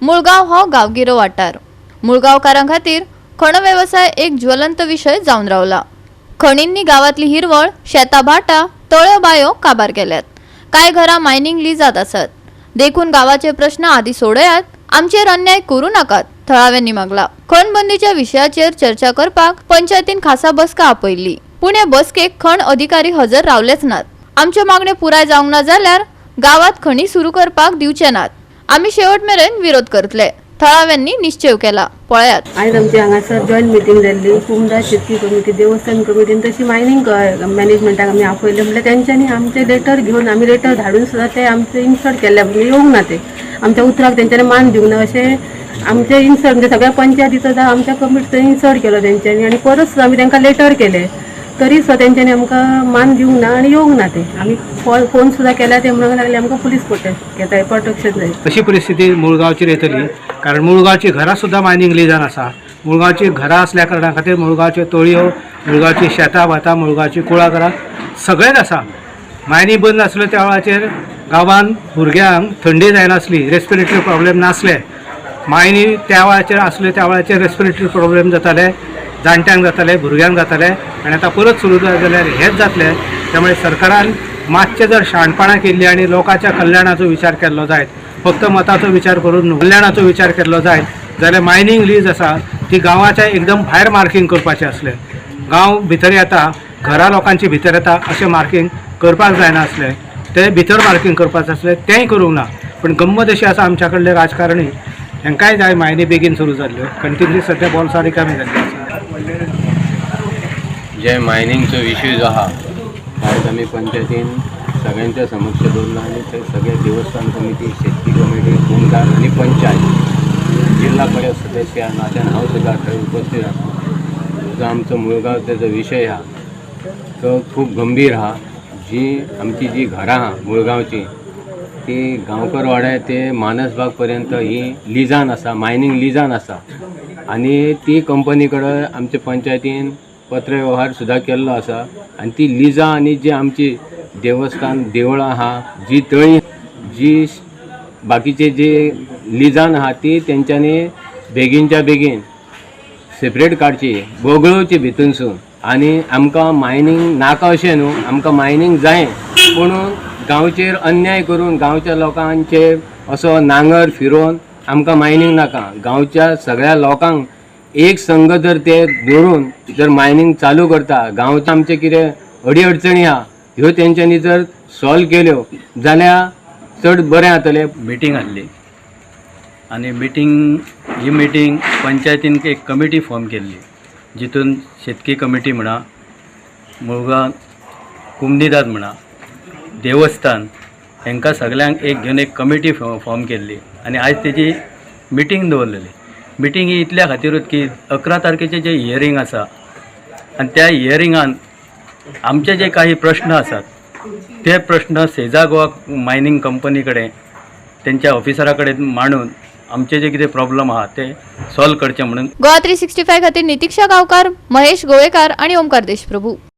मुळगाव हो गांवगिरो वाठार। मुळगावकारां खातीर खण वेवसाय एक ज्वलंत विषय जावन रावला। खणींनी गावातली हिरवळ, शेतां भाटां, तळ्यो बायो काबार केल्यात। कांय घरां मायनिंग लिजात आसात। देखून गावाचे प्रश्न आदी सोडयात, आमचेर अन्याय करू नाकात, थळाव्यांनी मागला। खण बंदीच्या विशयाचेर चर्चा करपाक पंचायतीन खासा बसका आपयल्ली, पूण हे बसकेक खण अधिकारी हजर रावलेच नात। आमच्यो मागण्यो पुराय जावंक ना जाल्यार गावात खणी सुरू करपाक दिवचे नात। आम्ही शेवट मेरेन विरोध करतले, थळाव्यांनी निश्चय केला। पळयात। आज आमची हांगासर जॉयंट मिटींग जाल्ली। कुमदा शेतकी कमिटी, देवस्थान कमिटीन तशी मायनिंग मॅनेजमेंटाक आमी आपयले, म्हणल्यार तेंच्यांनी आमचे लेटर घेवन आमी लेटर धाडून सुद्दां ते आमचे इन्सर्ट केल्या, म्हणजे येवंक ना ते आमच्या उतराक तेंच्यांनी मान दिवंक ना अशें आमचे इन्सर्ट म्हणजे सगळ्या पंचायतीचो आमच्या कमिटीचो इन्सर्ट केलो तेंच्यांनी, आनी परत सुद्दां आमी तांकां लेटर केले तरी सुद्दां तेंच्यांनी आमकां मान दिवंक ना आनी येवंक ना ते। आमी फोन सुद्दां केला, ते म्हणूंक लागले आमकां पुलीस प्रोटेक्शन जाय। अशी परिस्थिती मुळगांवचेर येतली, कारण मुळगांवची घरां सुद्दां मायनिंग लिजान आसा। मुळगांवची घरां असल्या कारणां खातीर मुळगांवच्यो तळयो, मुळगांवची शेतां भातां, मुळगांवची कुळागरां सगळेच आसा। मायनिंग बंद आसल्यो त्या वेळाचेर गांवांत भुरग्यांक थंडी जायनासली, रेस्पिरेटरी प्रॉब्लेम नासले। मायनिंग त्या वेळाचेर आसल्यो त्या वेळाचेर रेस्पिरेटरी प्रॉब्लेम जाताले, जाणट्यांक जाताले, भुरग्यांक जाताले, आनी आतां परत सुरू जाल्यार हेच जातले। त्यामुळे सरकारान मातशें जर शाणपणां केल्ली आनी लोकांच्या कल्याणाचो विचार केल्लो जायत, फक्त मताचो विचार करून न्हू, कल्याणाचो विचार केल्लो जायत जाल्यार मायनिंग लीज आसा ती गांवाच्या एकदम भायर मार्किंग करपाचें आसलें। गांव भितर येता, घरां लोकांची भितर येता अशें मार्किंग करपाक जायना आसलें, तें भितर मार्किंग करपाचें आसलें, तेंय करूंक ना। पण गंमत अशी आसा आमच्या कडले राजकारणी, हांकांय जाय मायनी बेगीन सुरू जाल्ल्यो, कंटिन्यू सध्या बॉल्सां रिकामी जाल्ली आसा। जे मायनिंगचो विशय जो आहा आयज आमी पंचायतीन सगळ्यांच्या समक्ष दवरला, आनी ते सगळे देवस्थान कमिटी, शेतकी कमिटी, कोमदार आनी पंचायत, जिल्हा परिषद सदस्य नात्यान हांव सुद्दां थंय उपस्थित आसा। जो आमचो मुळगांवचो जो विशय आहा तो खूब गंभीर आहा। आमची जी घरां आहा मुळगांवची ती गांवकर वाड्यार ते मानसबाग पर्यंत ही लिजान आसा, मायनिंग लिजान आसा, आनी ती कंपनी कडेन आमच्या पंचायतीन पत्र व्यवहार सुद्दां केल्लो आसा। आनी ती लिजां आनी जी आमची देवस्थान देवळां आहा, जी तळी, जी बाकीचे जे लिजान आहा ती तेंच्यांनी बेगीनच्या बेगीन सेपरेट काडची, वगळोवची भितूनसून। आनी आमकां मायनिंग नाका अशें न्हू, आमकां मायनिंग जाय, पूण गांवचेर अन्याय करून गांवच्या लोकांचेर असो नांगर फिरोवन आमकां मायनिंग नाका। गांवच्या सगळ्या लोकांक एक संघ जर ते धरून जर मायनिंग चालू करता, गांवचे आमचे कितें अडी अडचणी आहा ह्यो तेंच्यांनी जर सॉल्व केल्यो जाल्यार चड बरें जातलें। मिटींग आसली आनी ही मिटींग पंचायतीन एक कमिटी फॉर्म केल्ली, जितून शेतकी कमिटी म्हणा, मुळगांव कुमनीदाद म्हणा, देवस्थान हांकां सगळ्यांक एक घेवन एक कमिटी फॉर्म केल्ली आनी आयज तेजी मिटींग दवरलेली। मिटींग ही इतल्या खातीरूच की 11 तारखेचें जे हियरींग आसा आनी त्या हियरिंगान आमचे जे काही प्रश्न आसात ते प्रश्न सेजा गोवा मायनिंग कंपनी कडेन तेंच्या ऑफिसरा कडेन मांडून आमचे जे कितें प्रॉब्लेम आहा ते सॉल्व करचे म्हणून। गोवा 365 खातीर नितीक्षा गांवकार, महेश गोवेकार आणि ओमकार देशप्रभू।